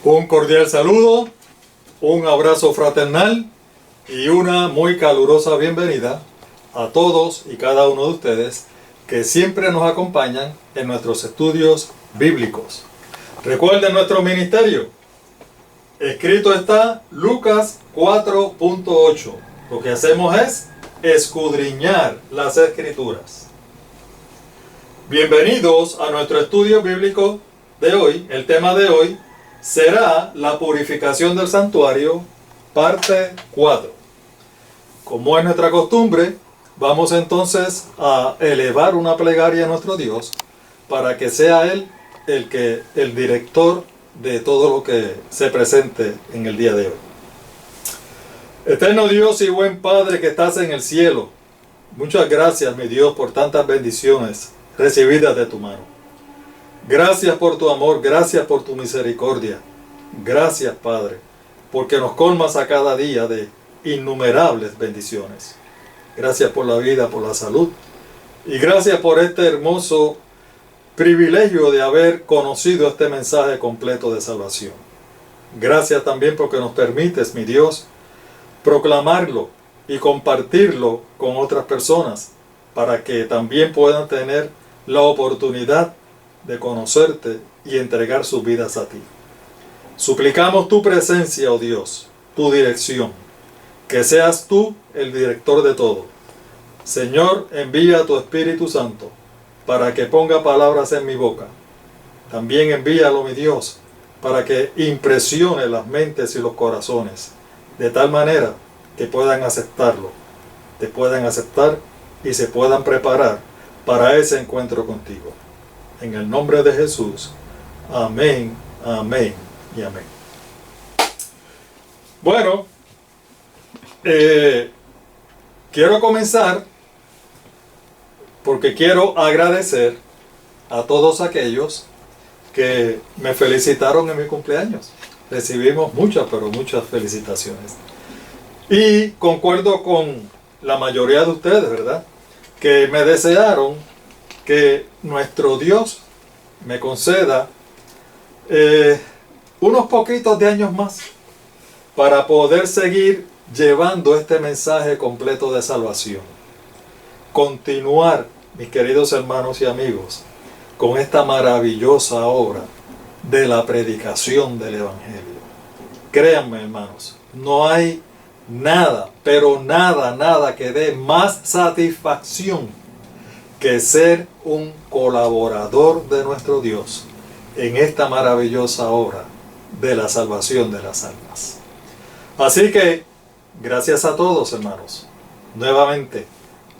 Un cordial saludo, un abrazo fraternal y una muy calurosa bienvenida a todos y cada uno de ustedes que siempre nos acompañan en nuestros estudios bíblicos. Recuerden nuestro ministerio. Escrito está Lucas 4.8. Lo que hacemos es escudriñar las Escrituras. Bienvenidos a nuestro estudio bíblico de hoy. El tema de hoy será la purificación del santuario, parte 4. Como es nuestra costumbre, vamos entonces a elevar una plegaria a nuestro Dios para que sea Él el director de todo lo que se presente en el día de hoy. Eterno Dios y buen Padre que estás en el cielo, muchas gracias, mi Dios, por tantas bendiciones recibidas de tu mano. Gracias por tu amor, gracias por tu misericordia. Gracias, Padre, porque nos colmas a cada día de innumerables bendiciones. Gracias por la vida, por la salud. Y gracias por este hermoso privilegio de haber conocido este mensaje completo de salvación. Gracias también porque nos permites, mi Dios, proclamarlo y compartirlo con otras personas para que también puedan tener la oportunidad de conocerte y entregar sus vidas a ti. Suplicamos tu presencia, oh Dios, tu dirección, que seas tú el director de todo. Señor, envía a tu Espíritu Santo para que ponga palabras en mi boca. También envíalo, mi Dios, para que impresione las mentes y los corazones, de tal manera que puedan aceptarlo, te puedan aceptar y se puedan preparar para ese encuentro contigo. En el nombre de Jesús. Amén, amén y amén. Bueno, quiero comenzar porque quiero agradecer a todos aquellos que me felicitaron en mi cumpleaños. Recibimos muchas, pero muchas felicitaciones. Y concuerdo con la mayoría de ustedes, ¿verdad?, que me desearon que nuestro Dios me conceda unos poquitos de años más para poder seguir llevando este mensaje completo de salvación. Continuar, mis queridos hermanos y amigos, con esta maravillosa obra de la predicación del Evangelio. Créanme, hermanos, no hay nada, pero nada que dé más satisfacción que ser un colaborador de nuestro Dios en esta maravillosa obra de la salvación de las almas. Así que, gracias a todos, hermanos. Nuevamente,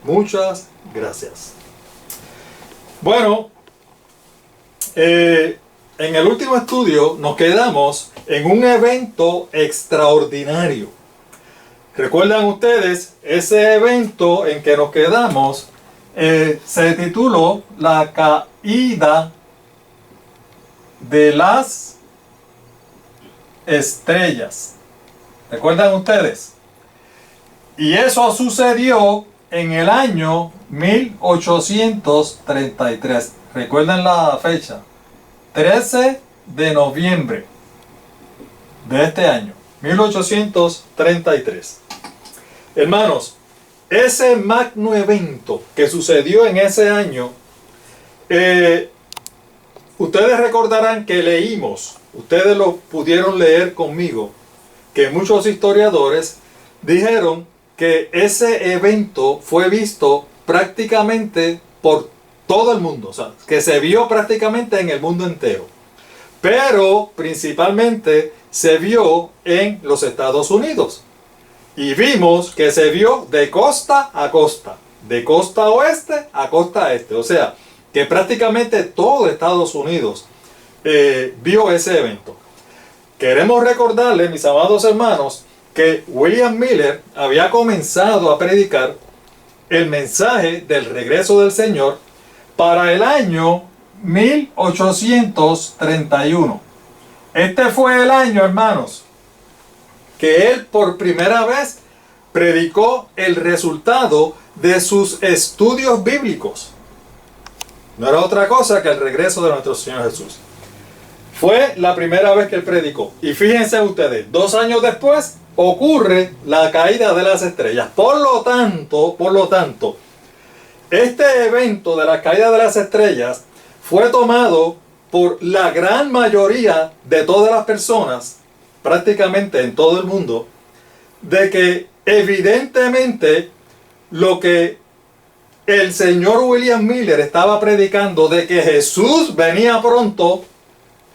muchas gracias. Bueno, en el último estudio nos quedamos en un evento extraordinario. ¿Recuerdan ustedes ese evento en que nos quedamos? Se tituló La caída de las estrellas. ¿Recuerdan ustedes? Y eso sucedió en el año 1833. ¿Recuerdan la fecha? 13 de noviembre de este año, 1833. Hermanos, ese magno evento que sucedió en ese año, ustedes recordarán que leímos, ustedes lo pudieron leer conmigo, que muchos historiadores dijeron que ese evento fue visto prácticamente por todo el mundo, o sea, que se vio prácticamente en el mundo entero, pero principalmente se vio en los Estados Unidos. Y vimos que se vio de costa a costa, de costa oeste a costa este. O sea, que prácticamente todo Estados Unidos vio ese evento. Queremos recordarles, mis amados hermanos, que William Miller había comenzado a predicar el mensaje del regreso del Señor para el año 1831. Este fue el año, hermanos, que él por primera vez predicó el resultado de sus estudios bíblicos. No era otra cosa que el regreso de nuestro Señor Jesús. Fue la primera vez que él predicó. Y fíjense ustedes, 2 años después ocurre la caída de las estrellas. Por lo tanto, este evento de la caída de las estrellas fue tomado por la gran mayoría de todas las personas, prácticamente en todo el mundo, de que evidentemente lo que el señor William Miller estaba predicando de que Jesús venía pronto,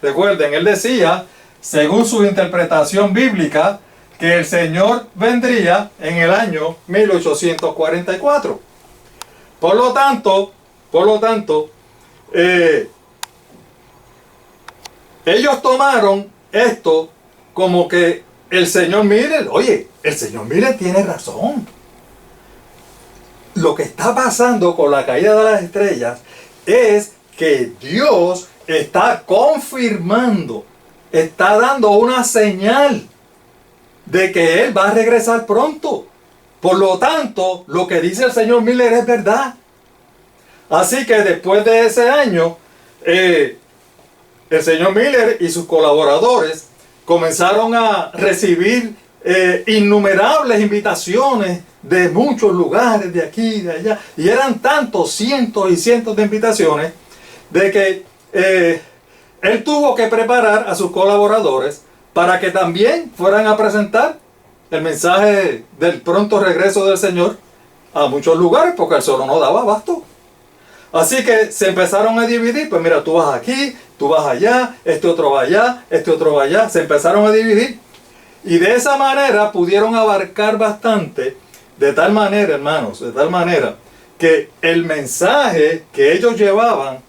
recuerden, él decía, según su interpretación bíblica, que el Señor vendría en el año 1844. Por lo tanto, ellos tomaron esto como que el señor Miller, oye, el señor Miller tiene razón. Lo que está pasando con la caída de las estrellas es que Dios está confirmando, está dando una señal de que Él va a regresar pronto. Por lo tanto, lo que dice el señor Miller es verdad. Así que después de ese año, el señor Miller y sus colaboradores comenzaron a recibir innumerables invitaciones de muchos lugares, de aquí y de allá. Y eran tantos, cientos y cientos de invitaciones, de que él tuvo que preparar a sus colaboradores para que también fueran a presentar el mensaje del pronto regreso del Señor a muchos lugares, porque el solo no daba abasto. Así que se empezaron a dividir, pues mira, tú vas aquí, tú vas allá, este otro va allá, este otro va allá. Se empezaron a dividir y de esa manera pudieron abarcar bastante, de tal manera, hermanos, de tal manera que el mensaje que ellos llevaban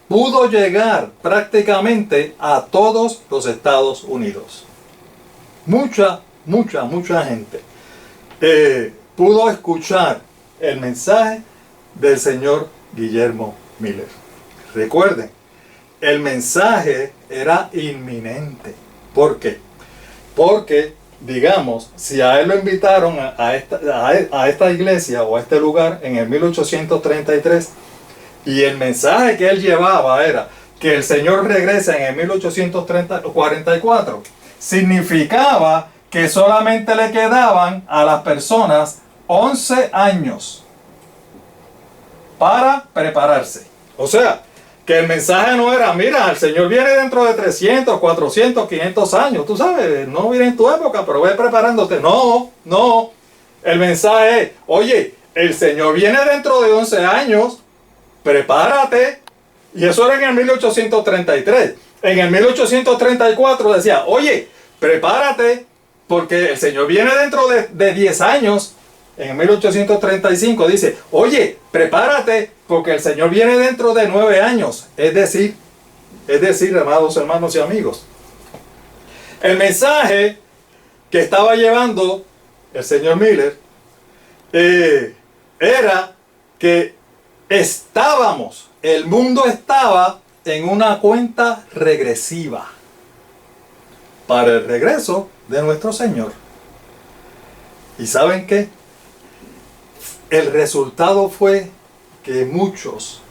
pudo llegar prácticamente a todos los Estados Unidos. Mucha gente pudo escuchar el mensaje del señor Guillermo Miller. Recuerden, el mensaje era inminente. ¿Por qué? Porque, digamos, si a él lo invitaron a esta iglesia o a este lugar en el 1833, y el mensaje que él llevaba era que el Señor regresa en el 1844, significaba que solamente le quedaban a las personas 11 años para prepararse. O sea, que el mensaje no era, mira, el Señor viene dentro de 300, 400, 500 años. Tú sabes, no viene en tu época, pero ve preparándote. No. El mensaje es, oye, el Señor viene dentro de 11 años. Prepárate. Y eso era en el 1833. En el 1834 decía, oye, prepárate, porque el Señor viene dentro de 10 años. En el 1835 dice, oye, prepárate, porque el Señor viene dentro de 9 años. Es decir, amados hermanos y amigos, el mensaje que estaba llevando el señor Miller era que el mundo estaba en una cuenta regresiva para el regreso de nuestro Señor. ¿Y saben qué? El resultado fue que muchos,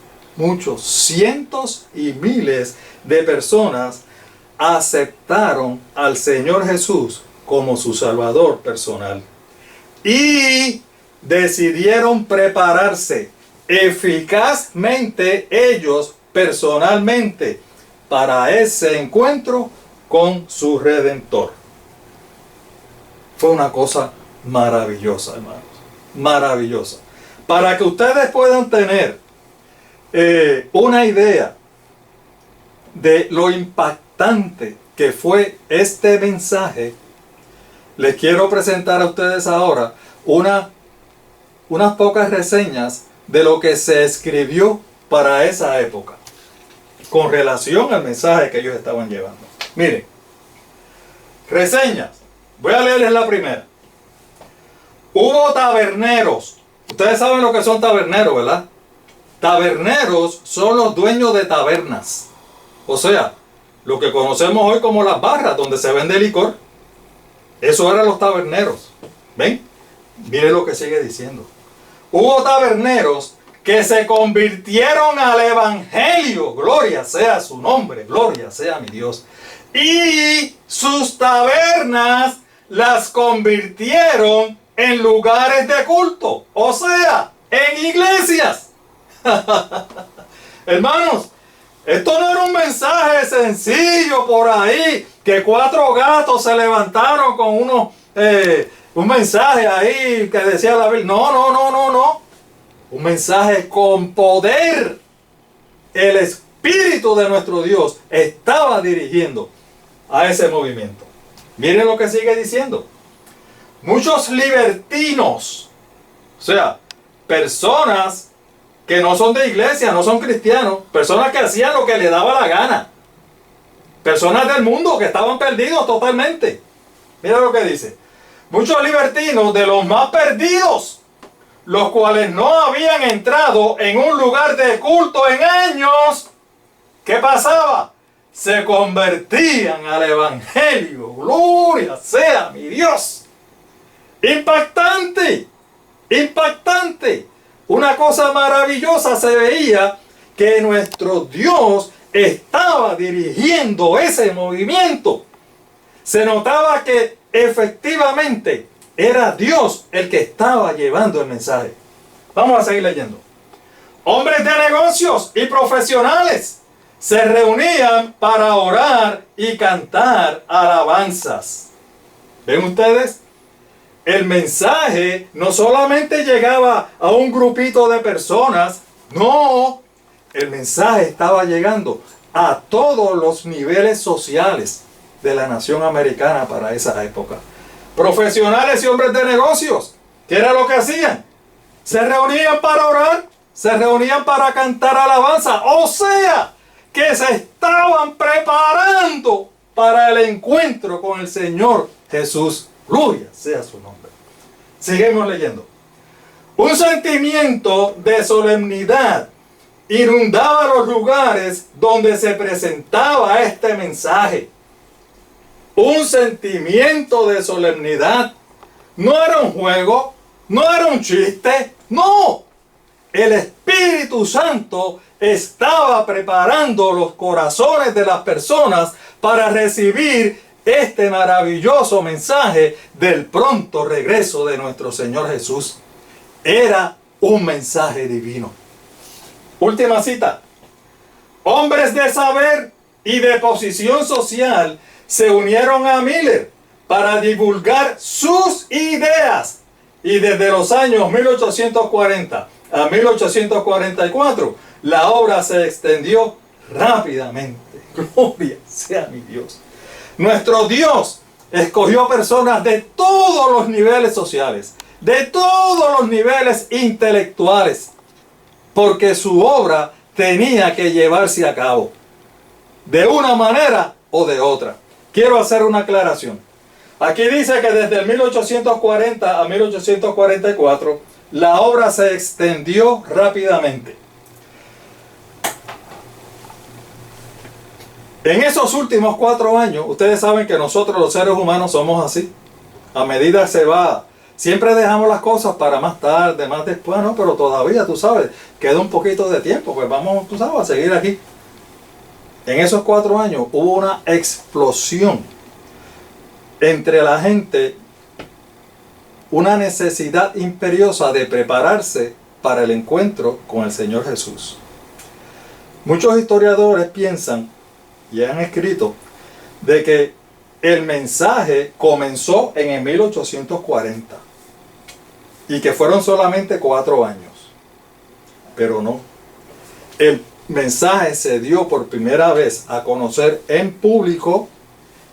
cientos y miles de personas aceptaron al Señor Jesús como su Salvador personal y decidieron prepararse eficazmente ellos personalmente para ese encuentro con su Redentor. Fue una cosa maravillosa, hermanos, maravillosa. Para que ustedes puedan tener una idea de lo impactante que fue este mensaje, les quiero presentar a ustedes ahora unas pocas reseñas de lo que se escribió para esa época con relación al mensaje que ellos estaban llevando. Miren, reseñas. Voy a leerles la primera. Hubo taberneros. Ustedes saben lo que son taberneros, ¿verdad? Taberneros son los dueños de tabernas. O sea, lo que conocemos hoy como las barras donde se vende licor. Eso eran los taberneros. ¿Ven? Miren lo que sigue diciendo. Hubo taberneros que se convirtieron al Evangelio. Gloria sea su nombre, gloria sea mi Dios. Y sus tabernas las convirtieron en lugares de culto, o sea, en iglesias. Hermanos, esto no era un mensaje sencillo por ahí, que 4 gatos se levantaron con un mensaje ahí que decía la Biblia. No. Un mensaje con poder. El Espíritu de nuestro Dios estaba dirigiendo a ese movimiento. Miren lo que sigue diciendo. Muchos libertinos, o sea, personas que no son de iglesia, no son cristianos, personas que hacían lo que les daba la gana, personas del mundo que estaban perdidos totalmente. Mira lo que dice. Muchos libertinos, de los más perdidos, los cuales no habían entrado en un lugar de culto en años, ¿qué pasaba? Se convertían al Evangelio. Gloria sea mi Dios. Impactante, impactante. Una cosa maravillosa se veía, que nuestro Dios estaba dirigiendo ese movimiento. Se notaba que efectivamente era Dios el que estaba llevando el mensaje. Vamos a seguir leyendo. Hombres de negocios y profesionales se reunían para orar y cantar alabanzas. ¿Ven ustedes? El mensaje no solamente llegaba a un grupito de personas, no, el mensaje estaba llegando a todos los niveles sociales de la nación americana para esa época. Profesionales y hombres de negocios, ¿qué era lo que hacían? Se reunían para orar, se reunían para cantar alabanza, o sea, que se estaban preparando para el encuentro con el Señor Jesús. Gloria sea su nombre. Seguimos leyendo. Un sentimiento de solemnidad inundaba los lugares donde se presentaba este mensaje. Un sentimiento de solemnidad. No era un juego, no era un chiste, no. El Espíritu Santo estaba preparando los corazones de las personas para recibir este maravilloso mensaje del pronto regreso de nuestro Señor Jesús. Era un mensaje divino. Última cita. Hombres de saber y de posición social se unieron a Miller para divulgar sus ideas. Y desde los años 1840 a 1844, la obra se extendió rápidamente. Gloria sea mi Dios. Nuestro Dios escogió personas de todos los niveles sociales, de todos los niveles intelectuales, porque su obra tenía que llevarse a cabo, de una manera o de otra. Quiero hacer una aclaración. Aquí dice que desde el 1840 a 1844, la obra se extendió rápidamente. En esos últimos 4 años, ustedes saben que nosotros los seres humanos somos así. A medida se va, siempre dejamos las cosas para más tarde, más después, ¿no? Pero todavía, tú sabes, queda un poquito de tiempo, pues vamos, tú sabes, a seguir aquí. En esos 4 años hubo una explosión entre la gente, una necesidad imperiosa de prepararse para el encuentro con el Señor Jesús. Muchos historiadores piensan y han escrito de que el mensaje comenzó en el 1840 y que fueron solamente 4 años. Pero no. El mensaje se dio por primera vez a conocer en público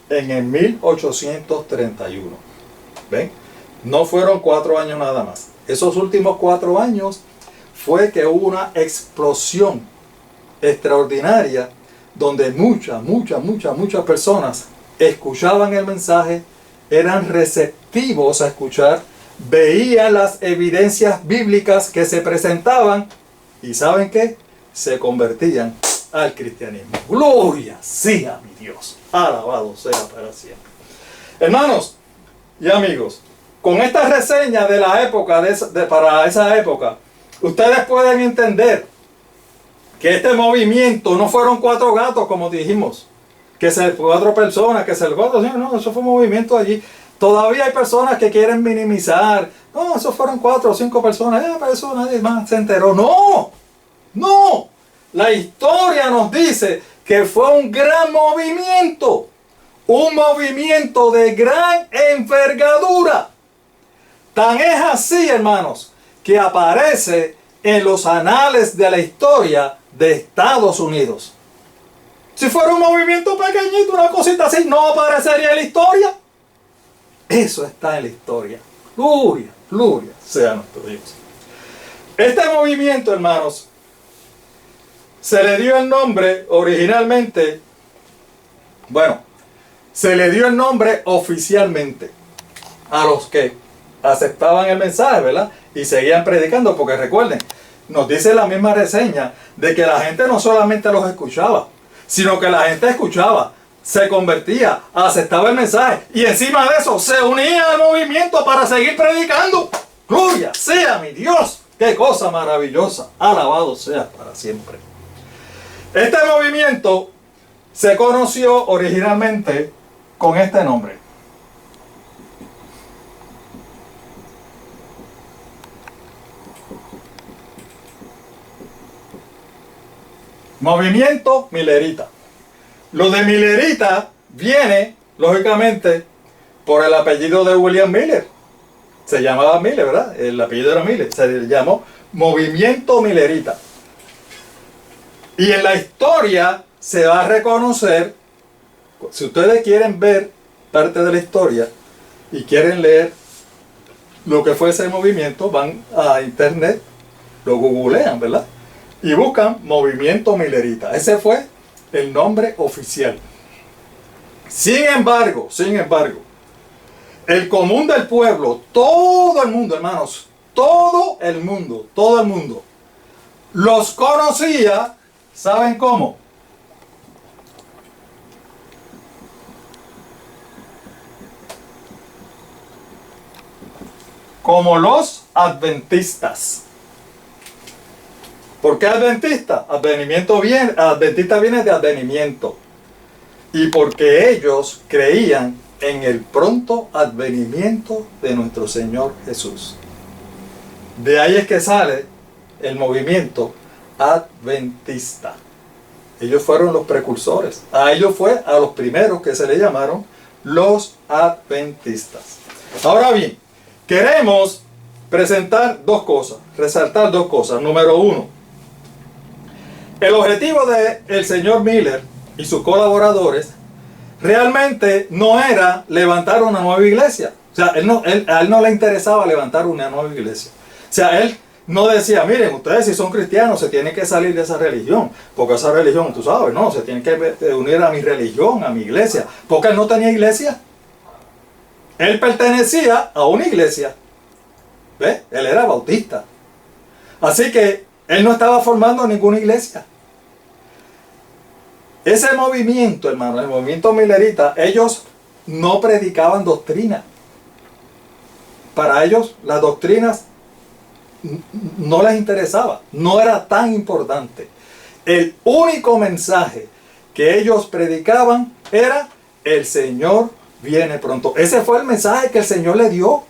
en el 1831. ¿Ven? No fueron 4 años nada más. Esos últimos 4 años fue que hubo una explosión extraordinaria donde muchas personas escuchaban el mensaje, eran receptivos a escuchar, veían las evidencias bíblicas que se presentaban y ¿saben qué? Se convertían al cristianismo. Gloria sea mi Dios, alabado sea para siempre. Hermanos y amigos, con esta reseña de la época, para esa época, ustedes pueden entender que este movimiento no fueron 4 gatos, como dijimos, que 4 personas, que se no, eso fue un movimiento allí. Todavía hay personas que quieren minimizar, no, eso fueron 4 o 5 personas, pero eso nadie más se enteró. No, no, la historia nos dice que fue un gran movimiento, un movimiento de gran envergadura. Tan es así, hermanos, que aparece en los anales de la historia de Estados Unidos. Si fuera un movimiento pequeñito, una cosita así, no aparecería en la historia. Eso está en la historia. Gloria, gloria sea nuestro Dios. Este movimiento, hermanos, se le dio el nombre originalmente, bueno, se le dio el nombre oficialmente a los que aceptaban el mensaje, ¿verdad? Y seguían predicando, porque recuerden, nos dice la misma reseña de que la gente no solamente los escuchaba, sino que la gente escuchaba, se convertía, aceptaba el mensaje y encima de eso se unía al movimiento para seguir predicando. Gloria sea mi Dios, qué cosa maravillosa, alabado sea para siempre. Este movimiento se conoció originalmente con este nombre. Movimiento Millerita. Lo de Millerita viene, lógicamente, por el apellido de William Miller. Se llamaba Miller, ¿verdad? El apellido era Miller. Se le llamó Movimiento Millerita. Y en la historia se va a reconocer, si ustedes quieren ver parte de la historia y quieren leer lo que fue ese movimiento, van a internet, lo googlean, ¿verdad? Y buscan Movimiento Millerita. Ese fue el nombre oficial. Sin embargo, el común del pueblo, todo el mundo, hermanos, todo el mundo, los conocía, ¿saben cómo? Como los adventistas. ¿Por qué adventista? Adventista viene de advenimiento. Y porque ellos creían en el pronto advenimiento de nuestro Señor Jesús. De ahí es que sale el movimiento adventista. Ellos fueron los precursores. A ellos fue a los primeros que se le llamaron los adventistas. Ahora bien, queremos presentar dos cosas, resaltar dos cosas. Número uno, el objetivo del señor Miller y sus colaboradores realmente no era levantar una nueva iglesia. O sea, a él no le interesaba levantar una nueva iglesia. O sea, él no decía, miren, ustedes si son cristianos se tienen que salir de esa religión, porque esa religión, tú sabes, no, se tienen que unir a mi religión, a mi iglesia, porque él no tenía iglesia. Él pertenecía a una iglesia. ¿Ves? Él era bautista. Así que él no estaba formando ninguna iglesia. Ese movimiento, hermano, el movimiento millerita, ellos no predicaban doctrina. Para ellos las doctrinas no les interesaba, no era tan importante. El único mensaje que ellos predicaban era: el Señor viene pronto. Ese fue el mensaje que el Señor le dio.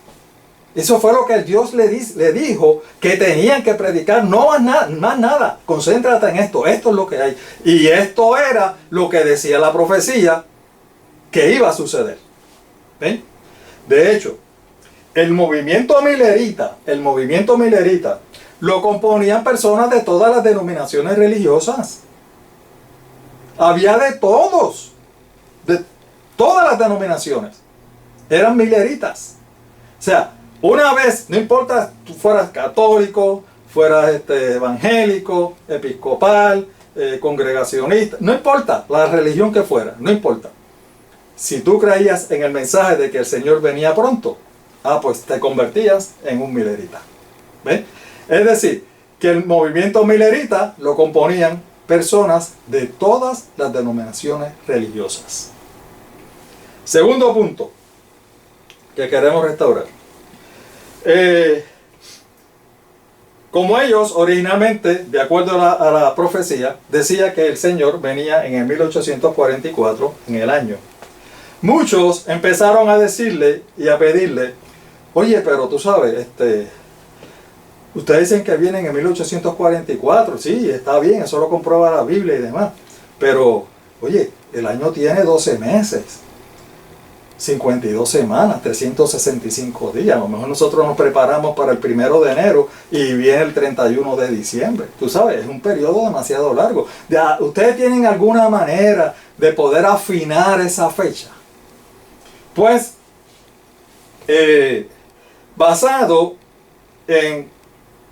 Eso fue lo que Dios le dijo que tenían que predicar. No más nada. Concéntrate en esto. Esto es lo que hay. Y esto era lo que decía la profecía que iba a suceder. ¿Ven? De hecho, el movimiento millerita lo componían personas de todas las denominaciones religiosas. Había de todos. De todas las denominaciones. Eran milleritas. O sea, una vez, no importa tú fueras católico, fueras evangélico, episcopal, congregacionista, no importa la religión que fuera, no importa. Si tú creías en el mensaje de que el Señor venía pronto, pues te convertías en un millerita. ¿Ves? Es decir, que el movimiento millerita lo componían personas de todas las denominaciones religiosas. Segundo punto que queremos restaurar. Como ellos originalmente, de acuerdo a la profecía, decía que el Señor venía en el 1844, en el año. Muchos empezaron a decirle y a pedirle, oye, pero tú sabes, ustedes dicen que vienen en 1844, sí, está bien, eso lo comprueba la Biblia y demás. Pero, oye, el año tiene 12 meses, 52 semanas, 365 días. A lo mejor nosotros nos preparamos para el 1 de enero y viene el 31 de diciembre. Tú sabes, es un periodo demasiado largo. ¿Ustedes tienen alguna manera de poder afinar esa fecha? Pues, basado en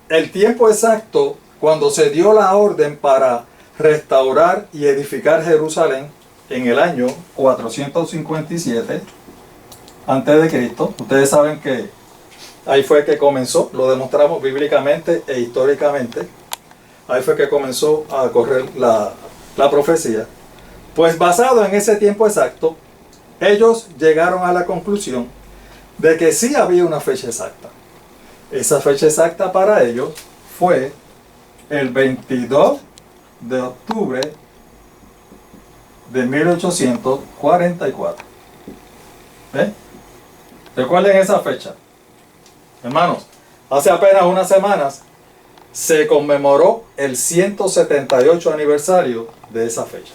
el tiempo exacto cuando se dio la orden para restaurar y edificar Jerusalén en el año 457 antes de Cristo. Ustedes saben que ahí fue que comenzó, lo demostramos bíblicamente e históricamente. Ahí fue que comenzó a correr la profecía. Pues basado en ese tiempo exacto, ellos llegaron a la conclusión de que sí había una fecha exacta. Esa fecha exacta para ellos fue el 22 de octubre de 1844. ¿Eh? Recuerden esa fecha. Hermanos, hace apenas unas semanas se conmemoró el 178 aniversario de esa fecha.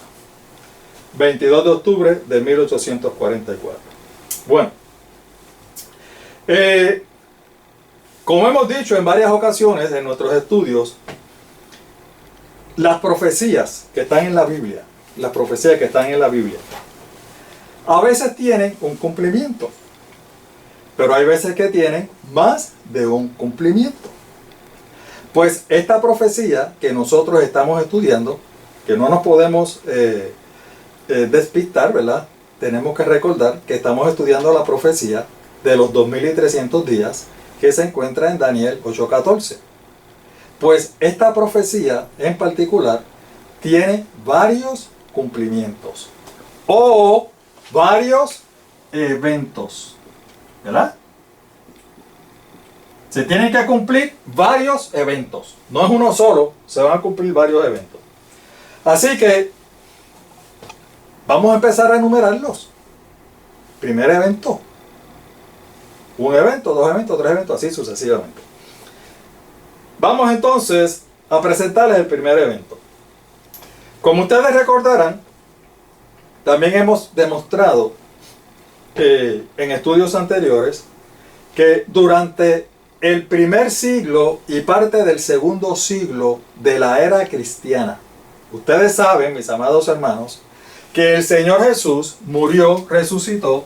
22 de octubre de 1844. Bueno, como hemos dicho en varias ocasiones en nuestros estudios, las profecías que están en la Biblia, a veces tienen un cumplimiento, pero hay veces que tienen más de un cumplimiento. Pues esta profecía que nosotros estamos estudiando, que no nos podemos despistar, ¿verdad? Tenemos que recordar que estamos estudiando la profecía de los 2300 días que se encuentra en Daniel 8:14. Pues esta profecía en particular tiene varios cumplimientos o varios eventos, ¿verdad? Se tienen que cumplir varios eventos, no es uno solo, se van a cumplir varios eventos. Así que vamos a empezar a enumerarlos. Primer evento, un evento, dos eventos, tres eventos, así sucesivamente. Vamos entonces a presentarles el primer evento. Como ustedes recordarán, también hemos demostrado en estudios anteriores que durante el primer siglo y parte del segundo siglo de la era cristiana, ustedes saben, mis amados hermanos, que el Señor Jesús murió, resucitó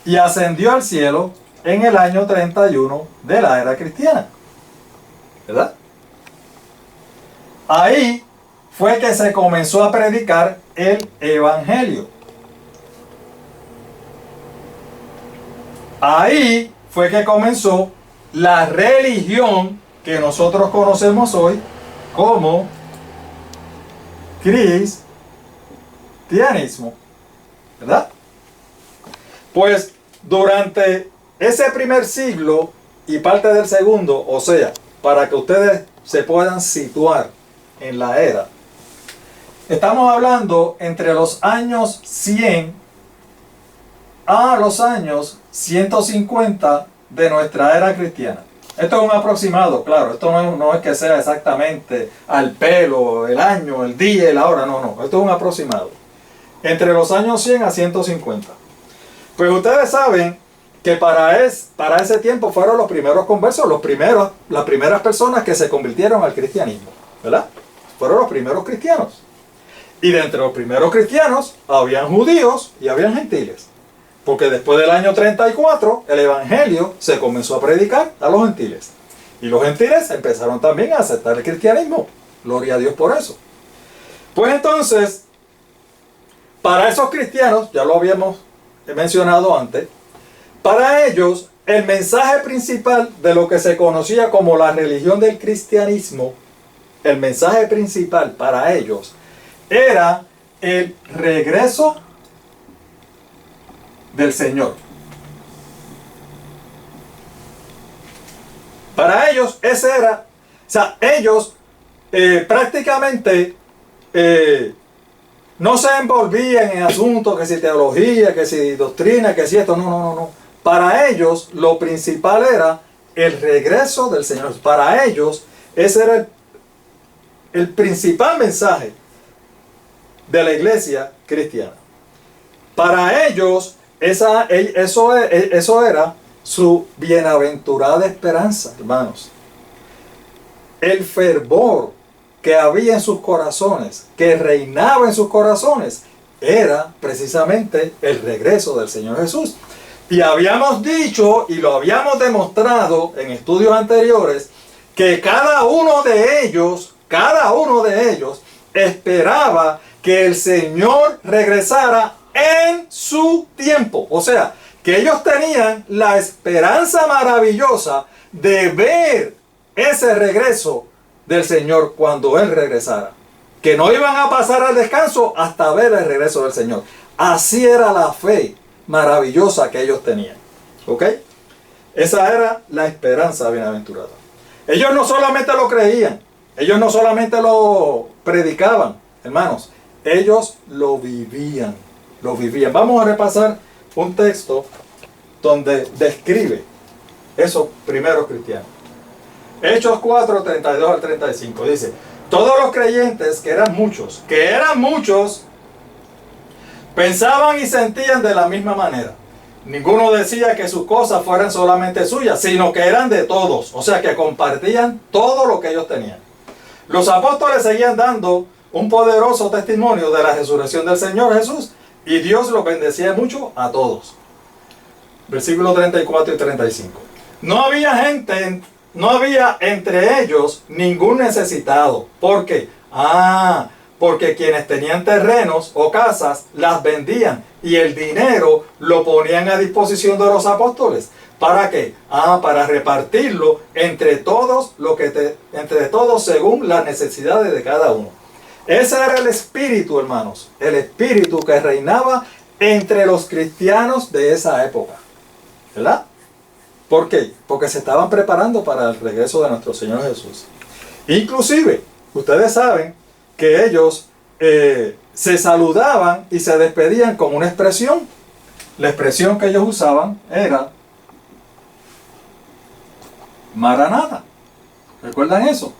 y ascendió al cielo en el año 31 de la era cristiana, ¿verdad? Ahí fue que se comenzó a predicar el Evangelio. Ahí fue que comenzó la religión que nosotros conocemos hoy como cristianismo, ¿verdad? Pues durante ese primer siglo y parte del segundo, o sea, para que ustedes se puedan situar en la era, estamos hablando entre los años 100 a los años 150 de nuestra era cristiana. Esto es un aproximado, claro, esto no es que sea exactamente al pelo, el año, el día y la hora, no, esto es un aproximado. Entre los años 100 a 150. Pues ustedes saben que para ese tiempo fueron los primeros conversos, las primeras personas que se convirtieron al cristianismo, ¿verdad? Fueron los primeros cristianos. Y de entre los primeros cristianos habían judíos y habían gentiles. Porque después del año 34 el evangelio se comenzó a predicar a los gentiles. Y los gentiles empezaron también a aceptar el cristianismo. Gloria a Dios por eso. Pues entonces, para esos cristianos, ya lo habíamos mencionado antes, para ellos el mensaje principal de lo que se conocía como la religión del cristianismo, el mensaje principal para ellos era el regreso del Señor. Para ellos ese era sea, ellos prácticamente no se envolvían en asuntos que si teología, que si doctrina, que si esto, no. Para ellos lo principal era el regreso del Señor. Para ellos ese era el principal mensaje de la iglesia cristiana. Para ellos eso era su bienaventurada esperanza, hermanos. El fervor que había en sus corazones, que reinaba en sus corazones, era precisamente el regreso del Señor Jesús. Y habíamos dicho y lo habíamos demostrado en estudios anteriores que cada uno de ellos esperaba que el Señor regresara en su tiempo. O sea, que ellos tenían la esperanza maravillosa de ver ese regreso del Señor cuando Él regresara. Que no iban a pasar al descanso hasta ver el regreso del Señor. Así era la fe maravillosa que ellos tenían. ¿Ok? Esa era la esperanza bienaventurada. Ellos no solamente lo creían, ellos no solamente lo predicaban, hermanos, ellos lo vivían. Vamos a repasar un texto donde describe esos primeros cristianos. Hechos 4, 32 al 35. Dice: todos los creyentes, que eran muchos, pensaban y sentían de la misma manera. Ninguno decía que sus cosas fueran solamente suyas, sino que eran de todos. O sea, que compartían todo lo que ellos tenían. Los apóstoles seguían dando un poderoso testimonio de la resurrección del Señor Jesús, y Dios los bendecía mucho a todos. Versículos 34 y 35. No había entre ellos ningún necesitado. ¿Por qué? Porque quienes tenían terrenos o casas las vendían y el dinero lo ponían a disposición de los apóstoles. ¿Para qué? Para repartirlo entre todos según las necesidades de cada uno. Ese era el espíritu, hermanos, el espíritu que reinaba entre los cristianos de esa época. ¿Verdad? ¿Por qué? Porque se estaban preparando para el regreso de nuestro Señor Jesús. Inclusive, ustedes saben que ellos se saludaban y se despedían con una expresión. La expresión que ellos usaban era Maranata. ¿Recuerdan eso?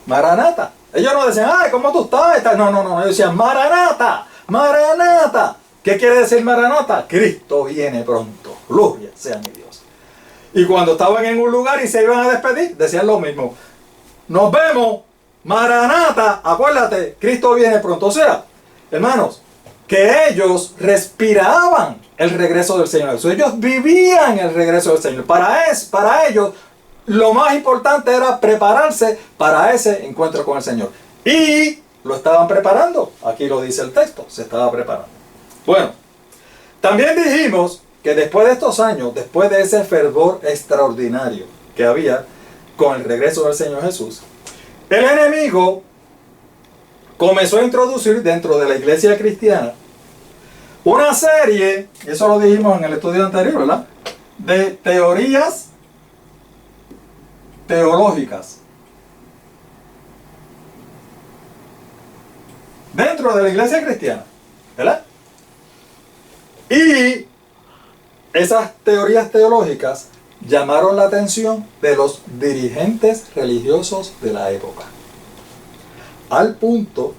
Maranata. Ellos no decían, ay, ¿cómo tú estás? No. Ellos decían, Maranata, Maranata. ¿Qué quiere decir Maranata? Cristo viene pronto. Gloria sea mi Dios. Y cuando estaban en un lugar y se iban a despedir, decían lo mismo. Nos vemos, Maranata. Acuérdate, Cristo viene pronto. O sea, hermanos, que ellos respiraban el regreso del Señor Jesús. Ellos vivían el regreso del Señor. Para ellos, lo más importante era prepararse para ese encuentro con el Señor. Y lo estaban preparando. Aquí lo dice el texto. Se estaba preparando. Bueno, también dijimos que después de estos años, después de ese fervor extraordinario que había con el regreso del Señor Jesús, el enemigo comenzó a introducir dentro de la iglesia cristiana una serie, eso lo dijimos en el estudio anterior, ¿verdad?, de teorías teológicas dentro de la iglesia cristiana, ¿verdad? Y esas teorías teológicas llamaron la atención de los dirigentes religiosos de la época, al punto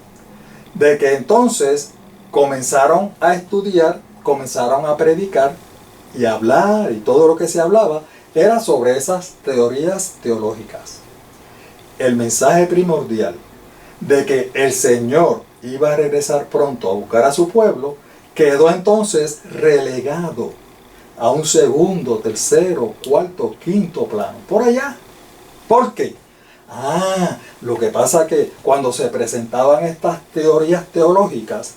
de que entonces comenzaron a estudiar, comenzaron a predicar y a hablar, y todo lo que se hablaba era sobre esas teorías teológicas. El mensaje primordial de que el Señor iba a regresar pronto a buscar a su pueblo quedó entonces relegado a un segundo, tercero, cuarto, quinto plano. Por allá. ¿Por qué? Lo que pasa es que cuando se presentaban estas teorías teológicas,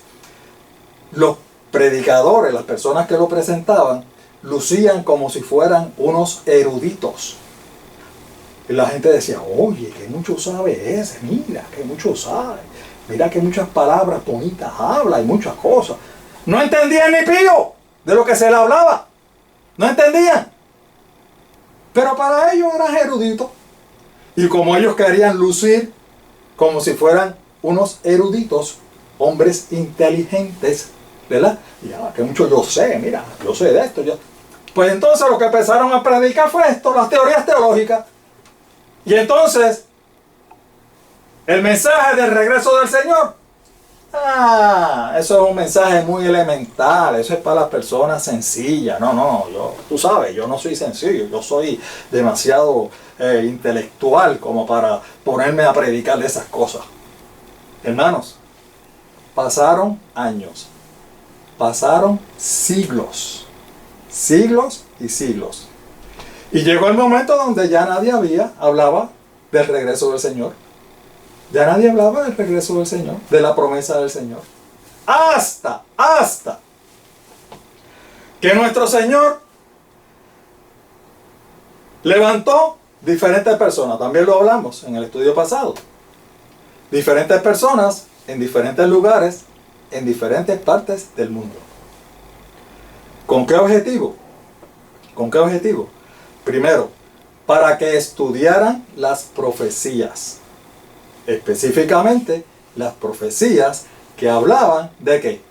los predicadores, las personas que lo presentaban, lucían como si fueran unos eruditos. Y la gente decía, oye, que mucho sabe ese, mira, que mucho sabe. Mira que muchas palabras bonitas habla y muchas cosas. No entendían ni pío de lo que se le hablaba. No entendían. Pero para ellos eran eruditos. Y como ellos querían lucir como si fueran unos eruditos, hombres inteligentes, ¿verdad? Y que mucho yo sé, mira, yo sé de esto. Pues entonces lo que empezaron a predicar fue esto, las teorías teológicas. Y entonces, el mensaje del regreso del Señor, eso es un mensaje muy elemental, eso es para las personas sencillas. No, tú sabes, yo no soy sencillo, yo soy demasiado intelectual como para ponerme a predicar de esas cosas. Hermanos, pasaron años, pasaron siglos y siglos. Y llegó el momento donde ya nadie hablaba del regreso del Señor. Ya nadie hablaba del regreso del Señor, de la promesa del Señor. Hasta que nuestro Señor levantó diferentes personas. También lo hablamos en el estudio pasado. Diferentes personas en diferentes lugares, en diferentes partes del mundo. ¿Con qué objetivo? ¿Con qué objetivo? Primero, para que estudiaran las profecías. Específicamente, las profecías que hablaban de qué.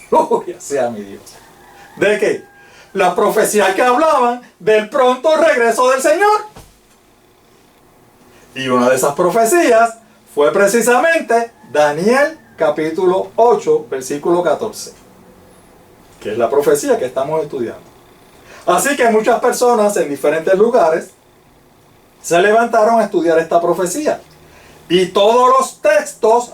Gloria sea mi Dios. ¿De qué? Las profecías que hablaban del pronto regreso del Señor. Y una de esas profecías fue precisamente Daniel capítulo 8, versículo 14. Que es la profecía que estamos estudiando. Así que muchas personas en diferentes lugares se levantaron a estudiar esta profecía. Y todos los textos,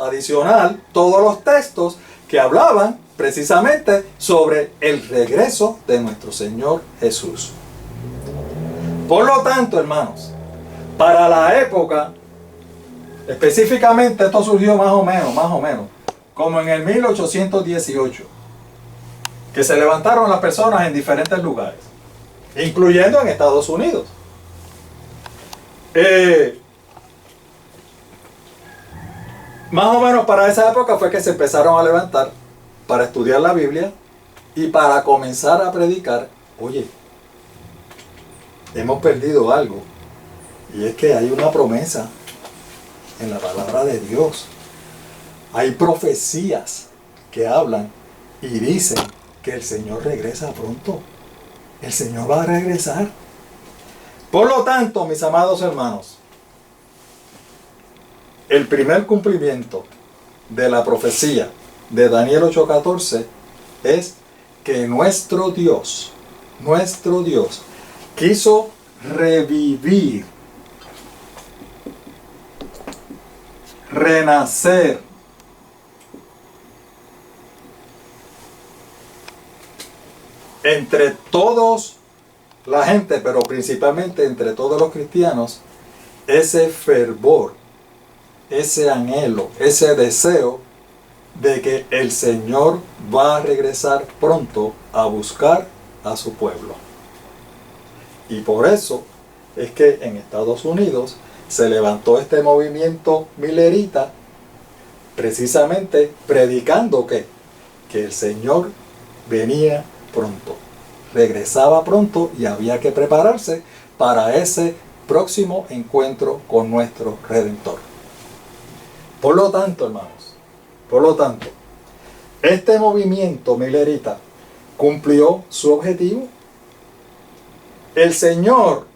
todos los textos que hablaban precisamente sobre el regreso de nuestro Señor Jesús. Por lo tanto, hermanos, para la época, específicamente esto surgió más o menos, como en el 1818, que se levantaron las personas en diferentes lugares, incluyendo en Estados Unidos. Más o menos para esa época fue que se empezaron a levantar para estudiar la Biblia y para comenzar a predicar. Oye, hemos perdido algo, y es que hay una promesa en la palabra de Dios. Hay profecías que hablan y dicen que el Señor regresa pronto. El Señor va a regresar. Por lo tanto, mis amados hermanos, el primer cumplimiento de la profecía de Daniel 8:14 es que nuestro Dios quiso revivir, renacer entre todos la gente, pero principalmente entre todos los cristianos, ese fervor, ese anhelo, ese deseo de que el Señor va a regresar pronto a buscar a su pueblo. Y por eso es que en Estados Unidos se levantó este movimiento milerita, precisamente predicando que el Señor venía pronto, regresaba pronto y había que prepararse para ese próximo encuentro con nuestro Redentor. Por lo tanto, hermanos, este movimiento milerita cumplió su objetivo. El Señor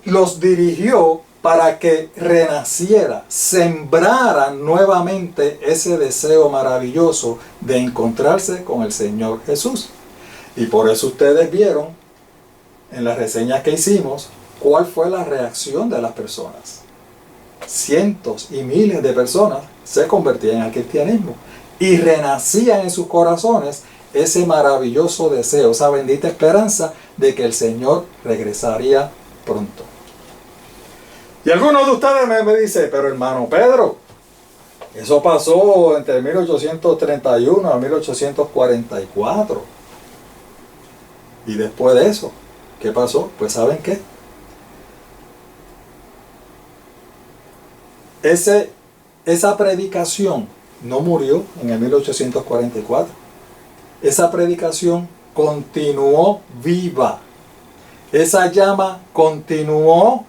los dirigió para que renaciera, sembraran nuevamente ese deseo maravilloso de encontrarse con el Señor Jesús. Y por eso ustedes vieron en las reseñas que hicimos cuál fue la reacción de las personas. Cientos y miles de personas se convertían al cristianismo y renacían en sus corazones ese maravilloso deseo, esa bendita esperanza de que el Señor regresaría pronto. Y algunos de ustedes me dicen, pero hermano Pedro, eso pasó entre 1831 a 1844. Y después de eso, ¿qué pasó? Pues ¿saben qué? Esa predicación no murió en el 1844. Esa predicación continuó viva. Esa llama continuó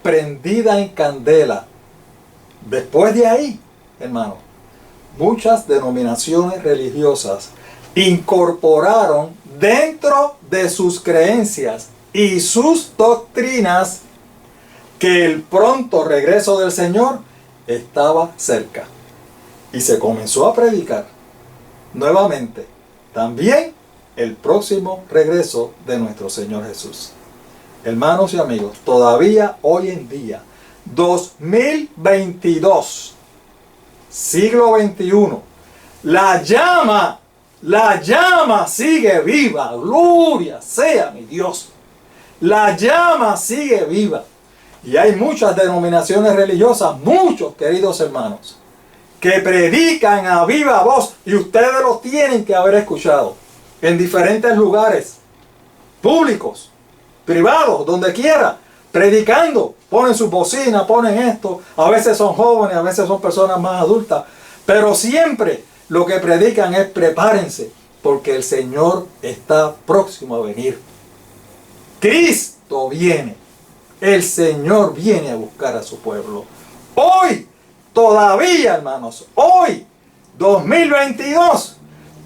prendida en candela. Después de ahí, hermano, muchas denominaciones religiosas incorporaron dentro de sus creencias y sus doctrinas que el pronto regreso del Señor estaba cerca. Y se comenzó a predicar nuevamente también el próximo regreso de nuestro Señor Jesús. Hermanos y amigos, todavía hoy en día, 2022, siglo XXI, la llama sigue viva. Gloria sea mi Dios. La llama sigue viva. Y hay muchas denominaciones religiosas, muchos queridos hermanos, que predican a viva voz, y ustedes los tienen que haber escuchado en diferentes lugares, públicos, privados, donde quiera, predicando, ponen su bocina, ponen esto, a veces son jóvenes, a veces son personas más adultas, pero siempre lo que predican es: prepárense, porque el Señor está próximo a venir. Cristo viene, el Señor viene a buscar a su pueblo. Hoy, todavía, hermanos, hoy, 2022,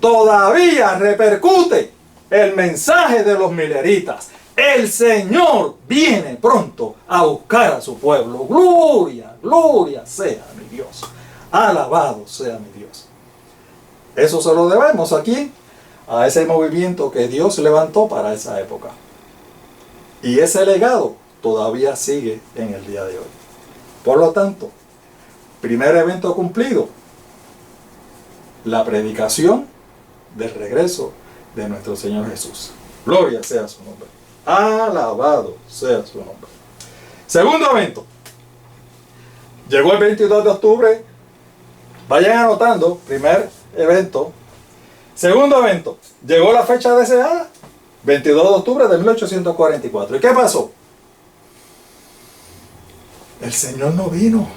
todavía repercute el mensaje de los mileritas. El Señor viene pronto a buscar a su pueblo. Gloria, gloria sea mi Dios. Alabado sea mi Dios. Eso se lo debemos aquí a ese movimiento que Dios levantó para esa época. Y ese legado todavía sigue en el día de hoy. Por lo tanto, primer evento cumplido: la predicación del regreso de nuestro Señor Jesús. Gloria sea su nombre. Alabado sea su nombre. Segundo evento. Llegó el 22 de octubre. Vayan anotando. Primer evento. Segundo evento. Llegó la fecha deseada. 22 de octubre de 1844. ¿Y qué pasó? El Señor no vino.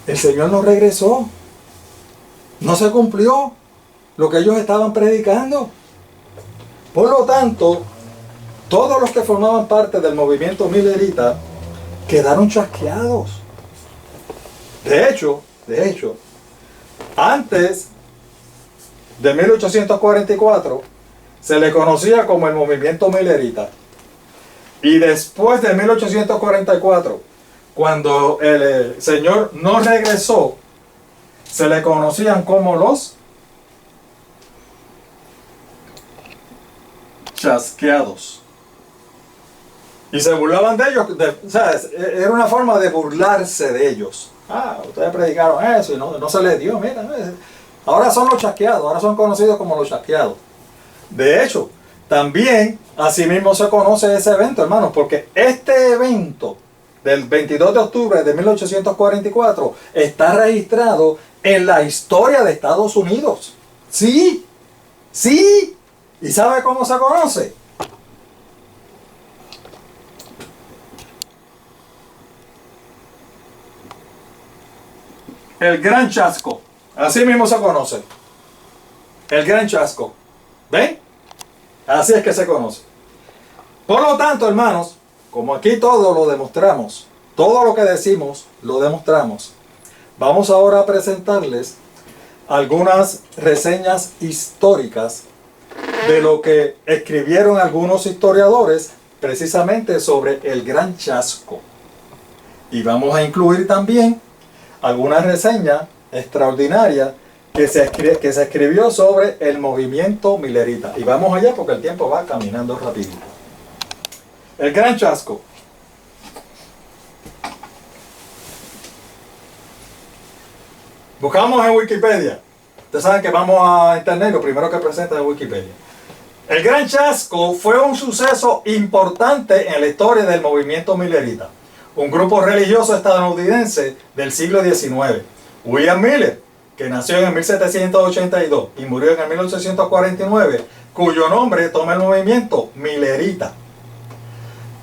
El Señor no regresó. No se cumplió lo que ellos estaban predicando. Por lo tanto, todos los que formaban parte del movimiento milerita quedaron chasqueados. De hecho, antes de 1844 se le conocía como el movimiento milerita. Y después de 1844, cuando el Señor no regresó, se le conocían como los chasqueados. Y se burlaban de ellos. Era una forma de burlarse de ellos. Ustedes predicaron eso y no se les dio. Mira, ahora son los chasqueados. Ahora son conocidos como los chasqueados. De hecho, también asimismo se conoce ese evento, hermanos, porque este evento del 22 de octubre de 1844 está registrado en la historia de Estados Unidos. Sí. ¿Y sabe cómo se conoce? El Gran Chasco. Así mismo se conoce. El Gran Chasco. ¿Ven? Así es que se conoce. Por lo tanto, hermanos, como aquí todo lo demostramos, todo lo que decimos lo demostramos, vamos ahora a presentarles algunas reseñas históricas de lo que escribieron algunos historiadores precisamente sobre el Gran Chasco. Y vamos a incluir también alguna reseña extraordinaria que se escribió sobre el movimiento milerita. Y vamos allá porque el tiempo va caminando rapidito. El Gran Chasco. Buscamos en Wikipedia. Ustedes saben que vamos a internet y lo primero que presenta es Wikipedia. El Gran Chasco fue un suceso importante en la historia del movimiento milerita. Un grupo religioso estadounidense del siglo XIX. William Miller, que nació en 1782 y murió en el 1849, cuyo nombre toma el movimiento milerita.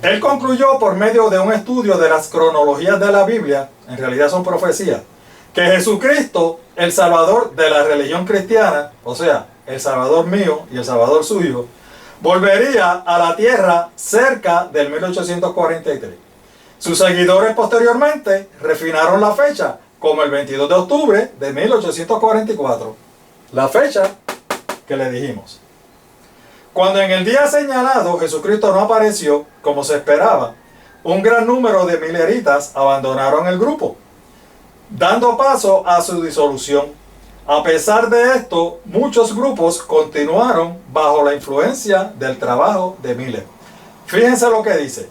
Él concluyó por medio de un estudio de las cronologías de la Biblia, en realidad son profecías, que Jesucristo, el Salvador de la religión cristiana, o sea, el Salvador mío y el Salvador suyo, volvería a la tierra cerca del 1843. Sus seguidores posteriormente refinaron la fecha como el 22 de octubre de 1844, la fecha que le dijimos. Cuando en el día señalado Jesucristo no apareció como se esperaba, un gran número de mileritas abandonaron el grupo, dando paso a su disolución. A pesar de esto, muchos grupos continuaron bajo la influencia del trabajo de Miller. Fíjense lo que dice.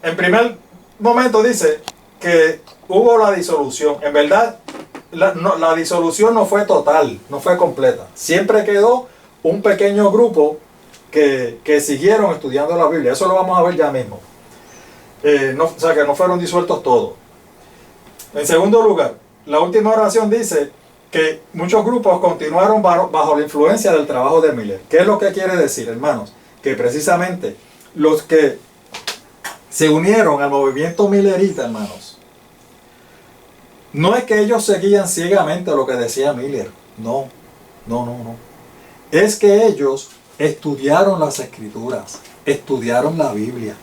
En primer momento dice que hubo la disolución. En verdad, la disolución no fue total, no fue completa. Siempre quedó un pequeño grupo que siguieron estudiando la Biblia. Eso lo vamos a ver ya mismo. O sea, que no fueron disueltos todos. En segundo lugar, la última oración dice que muchos grupos continuaron bajo la influencia del trabajo de Miller. ¿Qué es lo que quiere decir, hermanos? Que precisamente los que se unieron al movimiento millerita, hermanos, no es que ellos seguían ciegamente lo que decía Miller. No. Es que ellos estudiaron las Escrituras, estudiaron la Biblia.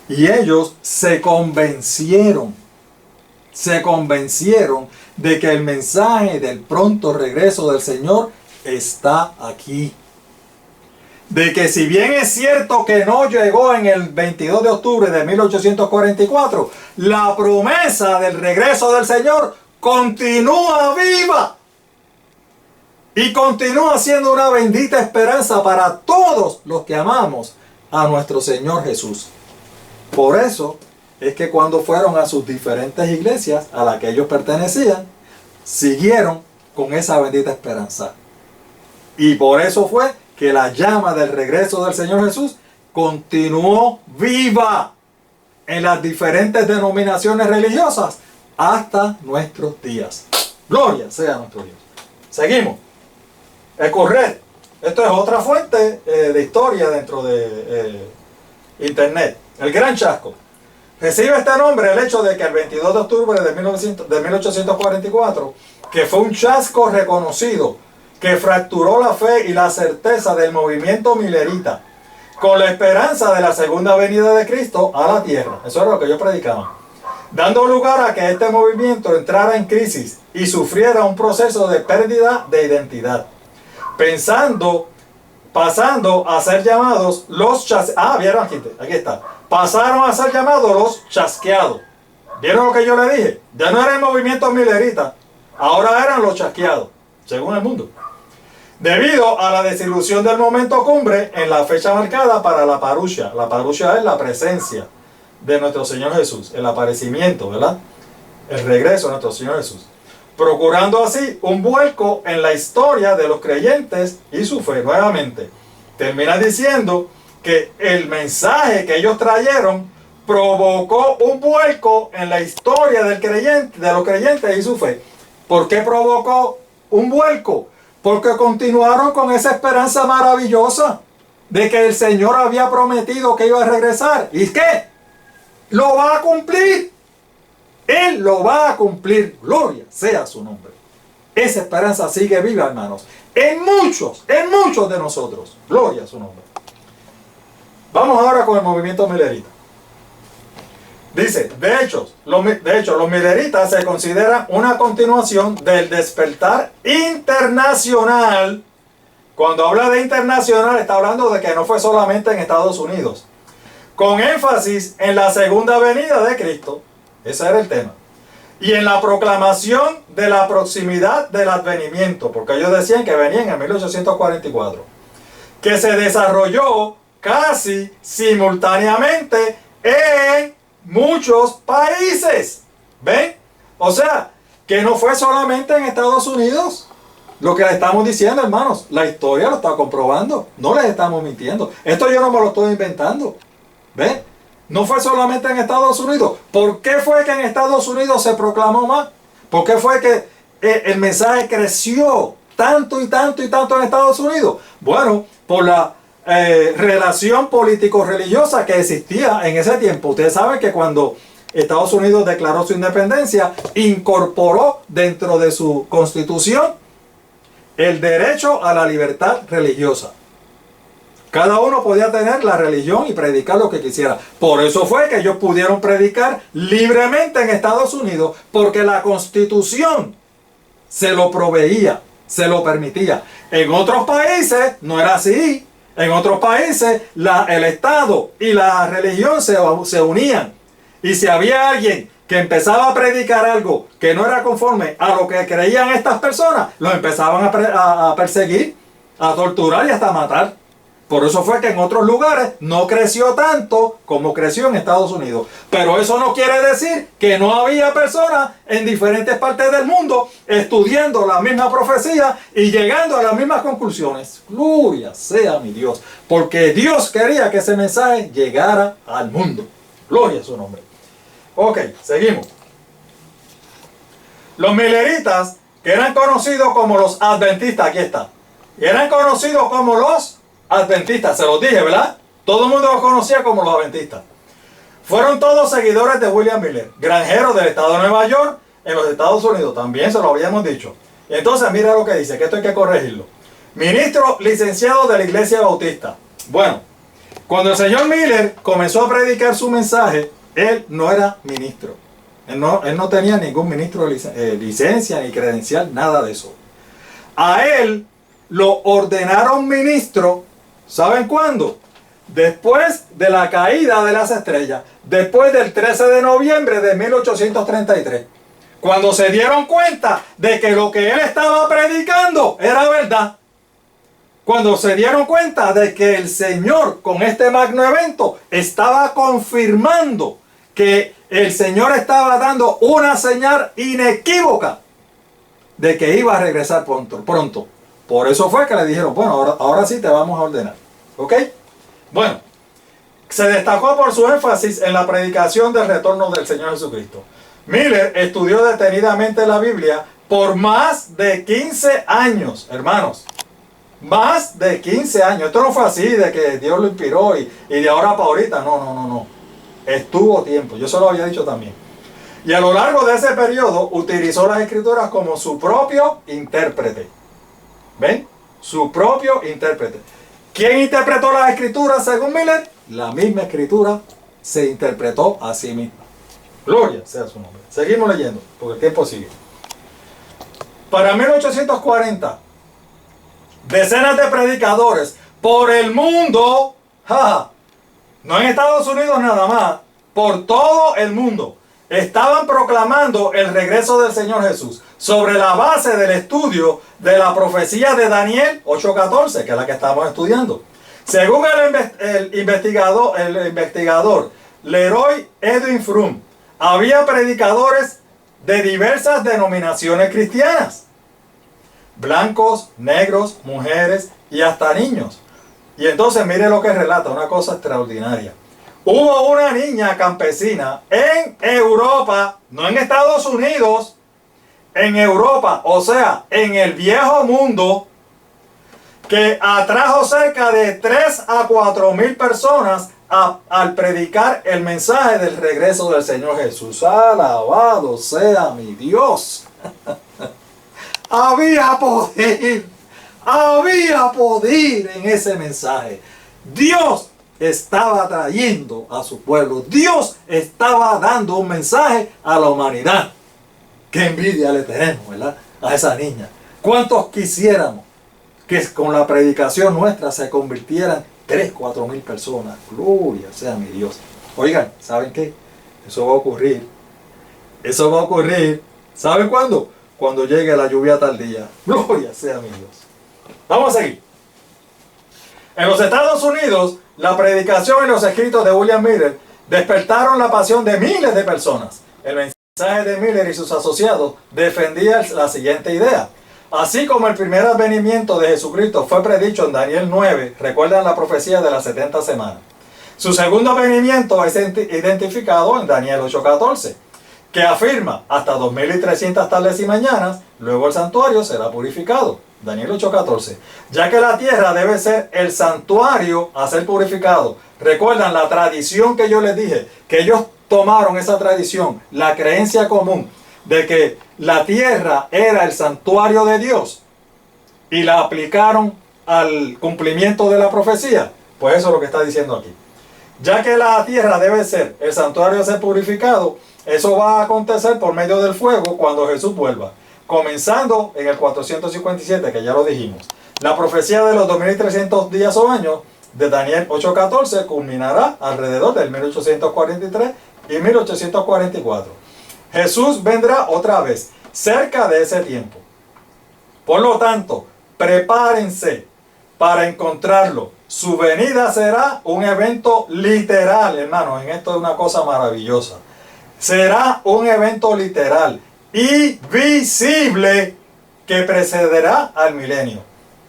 Y ellos se convencieron de que el mensaje del pronto regreso del Señor está aquí. De que si bien es cierto que no llegó en el 22 de octubre de 1844, la promesa del regreso del Señor continúa viva. Y continúa siendo una bendita esperanza para todos los que amamos a nuestro Señor Jesús. Por eso es que cuando fueron a sus diferentes iglesias a las que ellos pertenecían, siguieron con esa bendita esperanza. Y por eso fue que la llama del regreso del Señor Jesús continuó viva en las diferentes denominaciones religiosas hasta nuestros días. Gloria sea a nuestro Dios. Seguimos. Escorred. Esto es otra fuente de historia dentro de Internet. El Gran Chasco. Recibe este nombre el hecho de que el 22 de octubre de 1844, que fue un chasco reconocido, que fracturó la fe y la certeza del movimiento millerita, con la esperanza de la segunda venida de Cristo a la tierra. Eso era lo que yo predicaba. Dando lugar a que este movimiento entrara en crisis y sufriera un proceso de pérdida de identidad. Pasando a ser llamados los chasqueados. ¿Vieron aquí? Aquí está. Pasaron a ser llamados los chasqueados. ¿Vieron lo que yo le dije? Ya no era el movimiento millerita, ahora eran los chasqueados, según el mundo. Debido a la desilusión del momento cumbre en la fecha marcada para la parusia. La parusia es la presencia de nuestro Señor Jesús, el aparecimiento, ¿verdad? El regreso de nuestro Señor Jesús. Procurando así un vuelco en la historia de los creyentes y su fe. Nuevamente, termina diciendo que el mensaje que ellos trajeron provocó un vuelco en la historia del creyente, de los creyentes y su fe. ¿Por qué provocó un vuelco? Porque continuaron con esa esperanza maravillosa de que el Señor había prometido que iba a regresar. ¿Y qué? Lo va a cumplir. Él lo va a cumplir. Gloria sea su nombre. Esa esperanza sigue viva, hermanos. En muchos de nosotros. Gloria a su nombre. Vamos ahora con el movimiento millerita. Dice, de hecho, los milleritas se consideran una continuación del despertar internacional. Cuando habla de internacional, está hablando de que no fue solamente en Estados Unidos. Con énfasis en la segunda venida de Cristo. Ese era el tema. Y en la proclamación de la proximidad del advenimiento. Porque ellos decían que venían en 1844. Que se desarrolló casi simultáneamente en muchos países. ¿Ven? O sea, que no fue solamente en Estados Unidos. Lo que le estamos diciendo, hermanos, la historia lo está comprobando. No les estamos mintiendo. Esto yo no me lo estoy inventando. ¿Ven? No fue solamente en Estados Unidos. ¿Por qué fue que en Estados Unidos se proclamó más? ¿Por qué fue que el mensaje creció tanto y tanto y tanto en Estados Unidos? Bueno, por la relación político-religiosa que existía en ese tiempo. Ustedes saben que cuando Estados Unidos declaró su independencia, incorporó dentro de su constitución el derecho a la libertad religiosa. Cada uno podía tener la religión y predicar lo que quisiera. Por eso fue que ellos pudieron predicar libremente en Estados Unidos, porque la Constitución se lo proveía, se lo permitía. En otros países no era así. En otros países el Estado y la religión se unían. Y si había alguien que empezaba a predicar algo que no era conforme a lo que creían estas personas, los empezaban a perseguir, a torturar y hasta matar. Por eso fue que en otros lugares no creció tanto como creció en Estados Unidos. Pero eso no quiere decir que no había personas en diferentes partes del mundo estudiando la misma profecía y llegando a las mismas conclusiones. Gloria sea mi Dios. Porque Dios quería que ese mensaje llegara al mundo. Gloria a su nombre. Ok, seguimos. Los milleritas, que eran conocidos como los adventistas, aquí está. Y eran conocidos como los adventistas, se los dije, ¿verdad? Todo el mundo los conocía como los adventistas. Fueron todos seguidores de William Miller, granjero del estado de Nueva York, en los Estados Unidos. También se lo habíamos dicho. Entonces, mira lo que dice, que esto hay que corregirlo. Ministro licenciado de la Iglesia Bautista. Bueno, cuando el señor Miller comenzó a predicar su mensaje, él no era ministro. Él no tenía ningún ministro de licencia ni credencial, nada de eso. A él lo ordenaron ministro. ¿Saben cuándo? Después de la caída de las estrellas, después del 13 de noviembre de 1833, cuando se dieron cuenta de que lo que él estaba predicando era verdad, cuando se dieron cuenta de que el Señor con este magno evento estaba confirmando que el Señor estaba dando una señal inequívoca de que iba a regresar pronto. Por eso fue que le dijeron, bueno, ahora sí te vamos a ordenar. ¿Ok? Bueno, se destacó por su énfasis en la predicación del retorno del Señor Jesucristo. Miller estudió detenidamente la Biblia por más de 15 años, hermanos. Más de 15 años. Esto no fue así de que Dios lo inspiró y de ahora para ahorita. No. Estuvo tiempo. Yo se lo había dicho también. Y a lo largo de ese periodo utilizó las Escrituras como su propio intérprete. ¿Ven? Su propio intérprete. ¿Quién interpretó las Escrituras según Miller? La misma Escritura se interpretó a sí misma. Gloria sea su nombre. Seguimos leyendo, porque el tiempo sigue. Para 1840, decenas de predicadores por el mundo, no en Estados Unidos nada más, por todo el mundo, estaban proclamando el regreso del Señor Jesús sobre la base del estudio de la profecía de Daniel 8:14, que es la que estamos estudiando. Según el investigador Leroy Edwin Fromm, había predicadores de diversas denominaciones cristianas, blancos, negros, mujeres y hasta niños. Y entonces mire lo que relata, una cosa extraordinaria. Hubo una niña campesina en Europa, no en Estados Unidos, en Europa, o sea, en el viejo mundo, que atrajo cerca de 3 a 4 mil personas al predicar el mensaje del regreso del Señor Jesús. Alabado sea mi Dios. Había poder en ese mensaje. Dios estaba trayendo a su pueblo. Dios estaba dando un mensaje a la humanidad. Qué envidia le tenemos, ¿verdad? A esa niña. ¿Cuántos quisiéramos que con la predicación nuestra se convirtieran 3, 4 mil personas? Gloria sea mi Dios. Oigan, ¿saben qué? Eso va a ocurrir. Eso va a ocurrir. ¿Saben cuándo? Cuando llegue la lluvia tardía. Gloria sea mi Dios. Vamos a seguir. En los Estados Unidos, la predicación y los escritos de William Miller despertaron la pasión de miles de personas. El mensaje de Miller y sus asociados defendía la siguiente idea. Así como el primer advenimiento de Jesucristo fue predicho en Daniel 9, recuerdan la profecía de las 70 semanas. Su segundo advenimiento es identificado en Daniel 8:14, que afirma hasta 2300 tardes y mañanas, luego el santuario será purificado. Daniel 8:14. Ya que la tierra debe ser el santuario a ser purificado. Recuerdan la tradición que yo les dije, que ellos tomaron esa tradición, la creencia común de que la tierra era el santuario de Dios y la aplicaron al cumplimiento de la profecía. Pues eso es lo que está diciendo aquí. Ya que la tierra debe ser, el santuario debe ser purificado, eso va a acontecer por medio del fuego cuando Jesús vuelva. Comenzando en el 457, que ya lo dijimos. La profecía de los 2300 días o años de Daniel 8:14 culminará alrededor del 1843 y 1844. Jesús vendrá otra vez, cerca de ese tiempo. Por lo tanto, prepárense para encontrarlo. Su venida será un evento literal, hermanos. En esto es una cosa maravillosa. Será un evento literal y visible que precederá al milenio.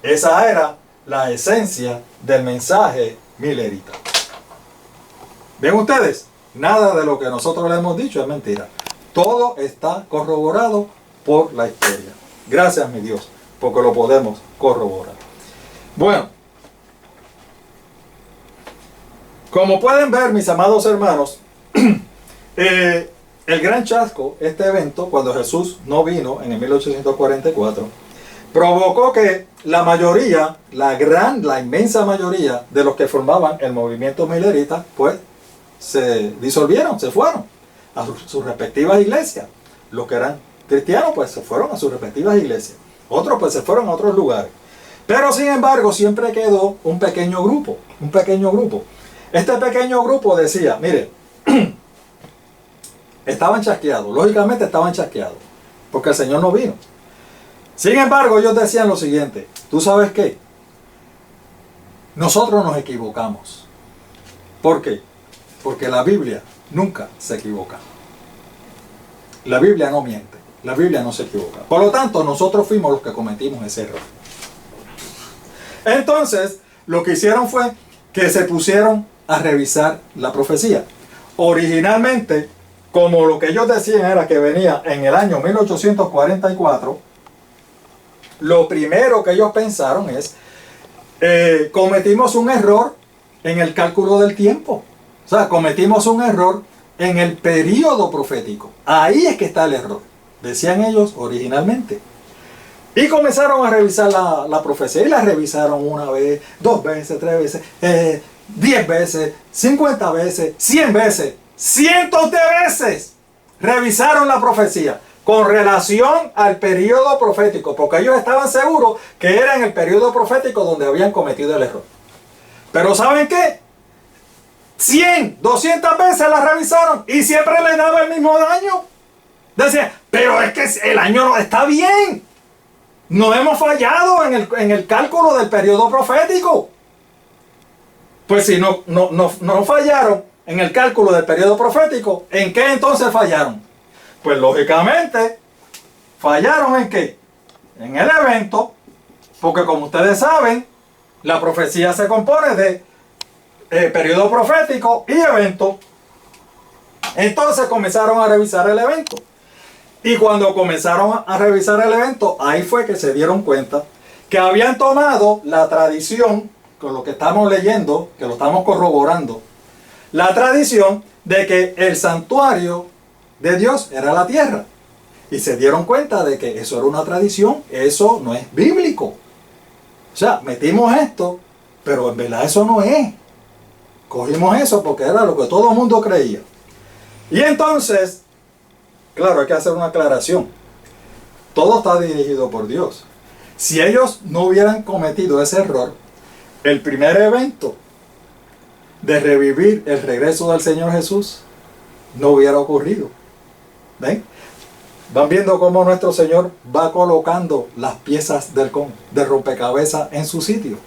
Esa era la esencia del mensaje milerita. ¿Ven ustedes? Nada de lo que nosotros le hemos dicho es mentira. Todo está corroborado por la historia. Gracias, mi Dios, porque lo podemos corroborar. Bueno, como pueden ver, mis amados hermanos, el gran chasco, este evento, cuando Jesús no vino en el 1844, provocó que la mayoría, la inmensa mayoría de los que formaban el movimiento milerita, pues se disolvieron, se fueron a sus respectivas iglesias. Los que eran cristianos, pues se fueron a sus respectivas iglesias. Otros, pues se fueron a otros lugares. Pero sin embargo, siempre quedó un pequeño grupo, un pequeño grupo. Este pequeño grupo decía, mire, estaban chasqueados, lógicamente estaban chasqueados, porque el Señor no vino. Sin embargo, ellos decían lo siguiente, ¿tú sabes qué? Nosotros nos equivocamos. ¿Por qué? Porque la Biblia nunca se equivoca. La Biblia no miente, la Biblia no se equivoca. Por lo tanto, nosotros fuimos los que cometimos ese error. Entonces, lo que hicieron fue que se pusieron a revisar la profecía. Originalmente, como lo que ellos decían era que venía en el año 1844, lo primero que ellos pensaron es, cometimos un error en el cálculo del tiempo. O sea, cometimos un error en el período profético. Ahí es que está el error, decían ellos originalmente. Y comenzaron a revisar la profecía. Y la revisaron una vez, 2 veces, 3 veces, 10 veces, 50 veces, 100 veces, cientos de veces. Revisaron la profecía con relación al periodo profético, porque ellos estaban seguros que era en el periodo profético donde habían cometido el error. Pero ¿saben qué? 100, 200 veces la revisaron y siempre le daba el mismo daño. Decían, pero es que el año no está bien. No hemos fallado en el cálculo del periodo profético. Pues si no fallaron en el cálculo del periodo profético, ¿en qué entonces fallaron? Pues lógicamente, ¿fallaron en qué? En el evento, porque como ustedes saben, la profecía se compone de periodo profético y evento. Entonces comenzaron a revisar el evento. Y cuando comenzaron a revisar el evento, ahí fue que se dieron cuenta que habían tomado la tradición, con lo que estamos leyendo, que lo estamos corroborando, la tradición de que el santuario de Dios era la tierra. Y se dieron cuenta de que eso era una tradición, eso no es bíblico. O sea, metimos esto, pero en verdad eso no es. Cogimos eso porque era lo que todo el mundo creía. Y entonces, claro, hay que hacer una aclaración. Todo está dirigido por Dios. Si ellos no hubieran cometido ese error, el primer evento de revivir el regreso del Señor Jesús no hubiera ocurrido. ¿Ven? Van viendo cómo nuestro Señor va colocando las piezas del rompecabezas en su sitio.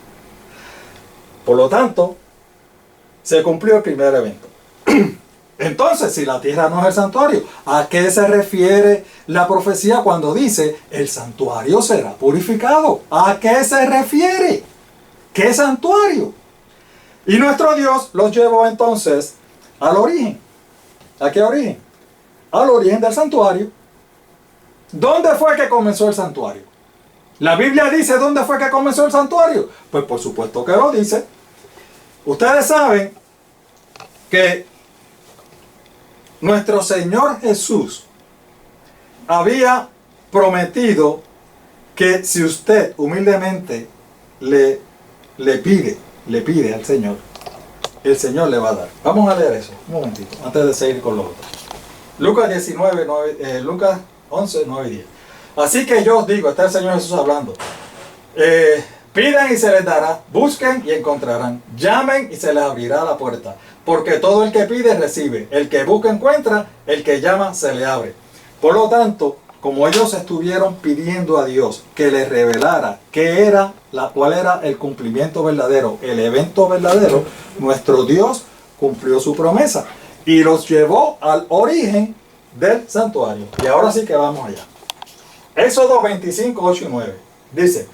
Por lo tanto, se cumplió el primer evento. Entonces, si la tierra no es el santuario, ¿a qué se refiere la profecía cuando dice el santuario será purificado? ¿A qué se refiere? ¿Qué santuario? Y nuestro Dios los llevó entonces al origen. ¿A qué origen? Al origen del santuario. ¿Dónde fue que comenzó el santuario? ¿La Biblia dice dónde fue que comenzó el santuario? Pues por supuesto que lo dice. Ustedes saben que nuestro Señor Jesús había prometido que si usted humildemente le pide le pide al Señor, el Señor le va a dar. Vamos a leer eso, un momentito, antes de seguir con lo otro. Lucas 11, 9 y 10. Así que yo os digo, está el Señor Jesús hablando, pidan y se les dará, busquen y encontrarán, llamen y se les abrirá la puerta. Porque todo el que pide recibe, el que busca encuentra, el que llama se le abre. Por lo tanto, como ellos estuvieron pidiendo a Dios que les revelara cuál era el cumplimiento verdadero, el evento verdadero, nuestro Dios cumplió su promesa y los llevó al origen del santuario. Y ahora sí que vamos allá. Éxodo 25, 8 y 9. Dice,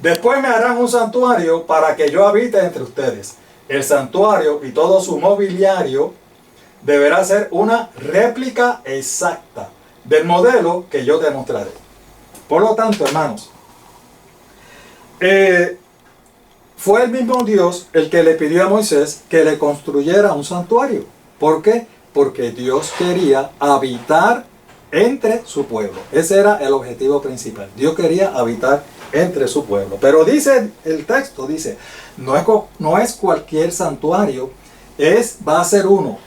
después me harán un santuario para que yo habite entre ustedes. El santuario y todo su mobiliario deberá ser una réplica exacta del modelo que yo demostraré. Por lo tanto, hermanos, fue el mismo Dios el que le pidió a Moisés que le construyera un santuario. ¿Por qué? Porque Dios quería habitar entre su pueblo. Ese era el objetivo principal. Dios quería habitar entre su pueblo. Pero dice el texto, dice, no es cualquier santuario, va a ser uno.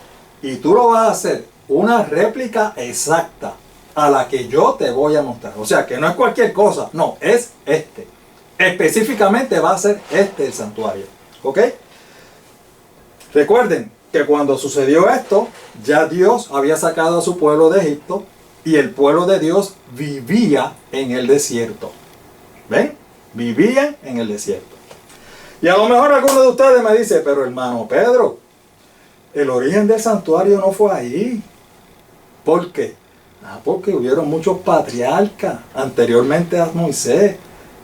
Y tú lo vas a hacer una réplica exacta a la que yo te voy a mostrar. O sea, que no es cualquier cosa, no, es este. Específicamente va a ser este el santuario. ¿Ok? Recuerden que cuando sucedió esto, ya Dios había sacado a su pueblo de Egipto y el pueblo de Dios vivía en el desierto. ¿Ven? Vivían en el desierto. Y a lo mejor alguno de ustedes me dice, pero hermano Pedro, el origen del santuario no fue ahí. ¿Por qué? Porque hubieron muchos patriarcas anteriormente a Moisés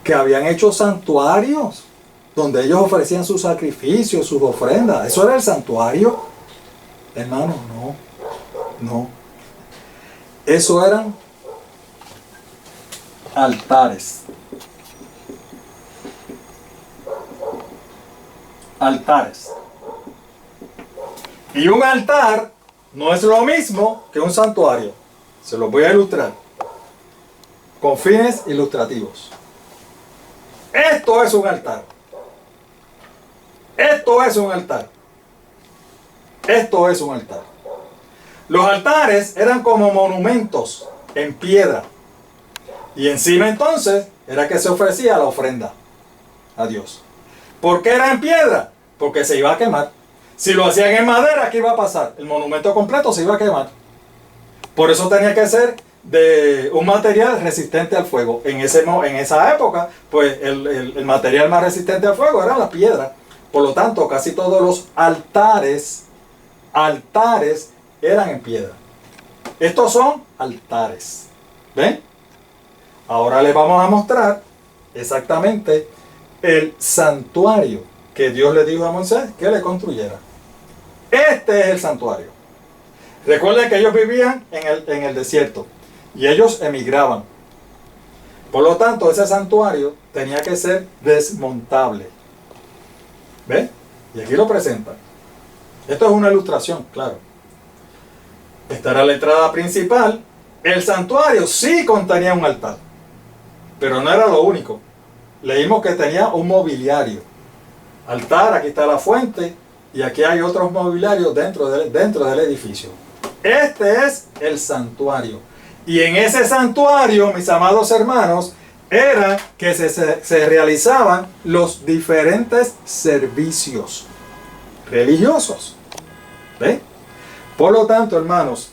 que habían hecho santuarios donde ellos ofrecían sus sacrificios, sus ofrendas. ¿Eso era el santuario? Hermano, no. Eso eran altares. Altares. Y un altar no es lo mismo que un santuario. Se los voy a ilustrar con fines ilustrativos. Esto es un altar. Esto es un altar. Esto es un altar. Los altares eran como monumentos en piedra. Y encima entonces era que se ofrecía la ofrenda a Dios. ¿Por qué era en piedra? Porque se iba a quemar. Si lo hacían en madera, ¿qué iba a pasar? El monumento completo se iba a quemar. Por eso tenía que ser de un material resistente al fuego. En esa época, pues el material más resistente al fuego era la piedra. Por lo tanto, casi todos los altares eran en piedra. Estos son altares. ¿Ven? Ahora les vamos a mostrar exactamente el santuario que Dios le dijo a Moisés que le construyera. Este es el santuario. Recuerden que ellos vivían en el desierto y ellos emigraban. Por lo tanto, ese santuario tenía que ser desmontable. ¿Ven? Y aquí lo presentan. Esto es una ilustración, claro. Esta era la entrada principal. El santuario sí contenía un altar, pero no era lo único. Leímos que tenía un mobiliario. Altar, aquí está la fuente, y aquí hay otros mobiliarios dentro del edificio. Este es el santuario. Y en ese santuario, mis amados hermanos, era que se realizaban los diferentes servicios religiosos. ¿Ven? Por lo tanto, hermanos,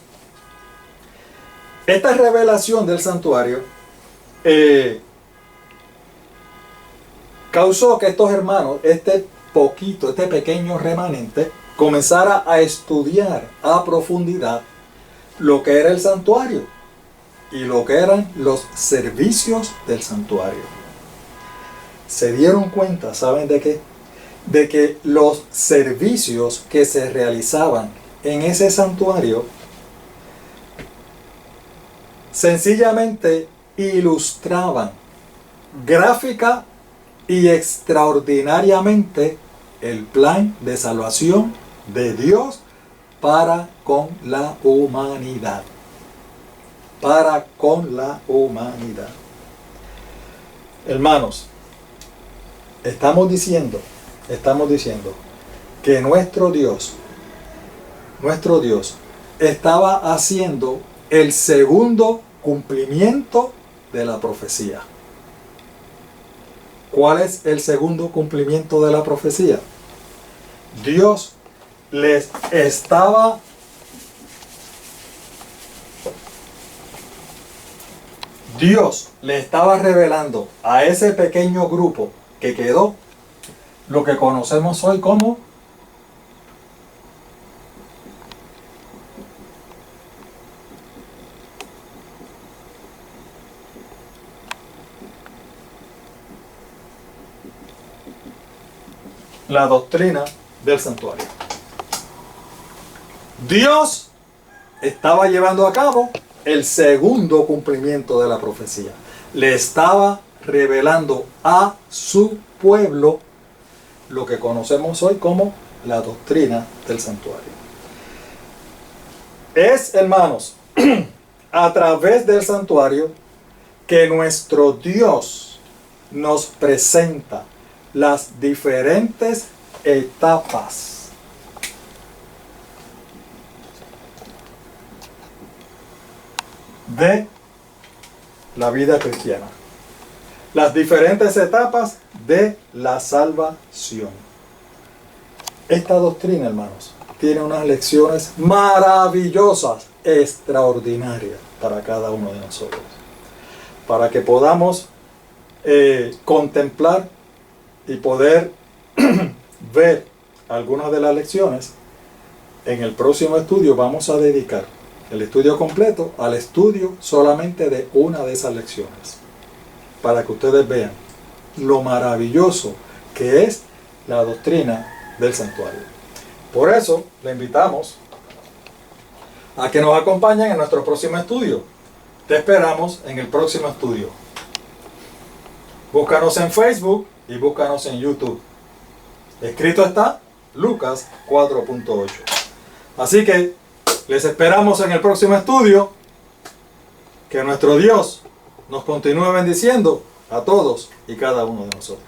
esta revelación del santuario causó que estos hermanos, este pequeño remanente, comenzara a estudiar a profundidad lo que era el santuario y lo que eran los servicios del santuario. Se dieron cuenta, ¿saben de qué? De que los servicios que se realizaban en ese santuario sencillamente ilustraban gráfica y extraordinariamente el plan de salvación de Dios para con la humanidad. Para con la humanidad. Hermanos, estamos diciendo estamos diciendo que nuestro Dios estaba haciendo el segundo cumplimiento de la profecía. ¿Cuál es el segundo cumplimiento de la profecía? Dios le estaba revelando a ese pequeño grupo que quedó lo que conocemos hoy como la doctrina del santuario. Dios estaba llevando a cabo el segundo cumplimiento de la profecía. Le estaba revelando a su pueblo lo que conocemos hoy como la doctrina del santuario. Es, hermanos, a través del santuario que nuestro Dios nos presenta las diferentes etapas de la vida cristiana, las diferentes etapas de la salvación. Esta doctrina, hermanos, tiene unas lecciones maravillosas, extraordinarias para cada uno de nosotros, para que podamos contemplar y poder ver algunas de las lecciones. En el próximo estudio vamos a dedicar el estudio completo al estudio solamente de una de esas lecciones, para que ustedes vean lo maravilloso que es la doctrina del santuario. Por eso le invitamos a que nos acompañen en nuestro próximo estudio. Te esperamos en el próximo estudio. Búscanos en Facebook y búscanos en YouTube. Escrito está Lucas 4.8. Así que les esperamos en el próximo estudio. Que nuestro Dios nos continúe bendiciendo a todos y cada uno de nosotros.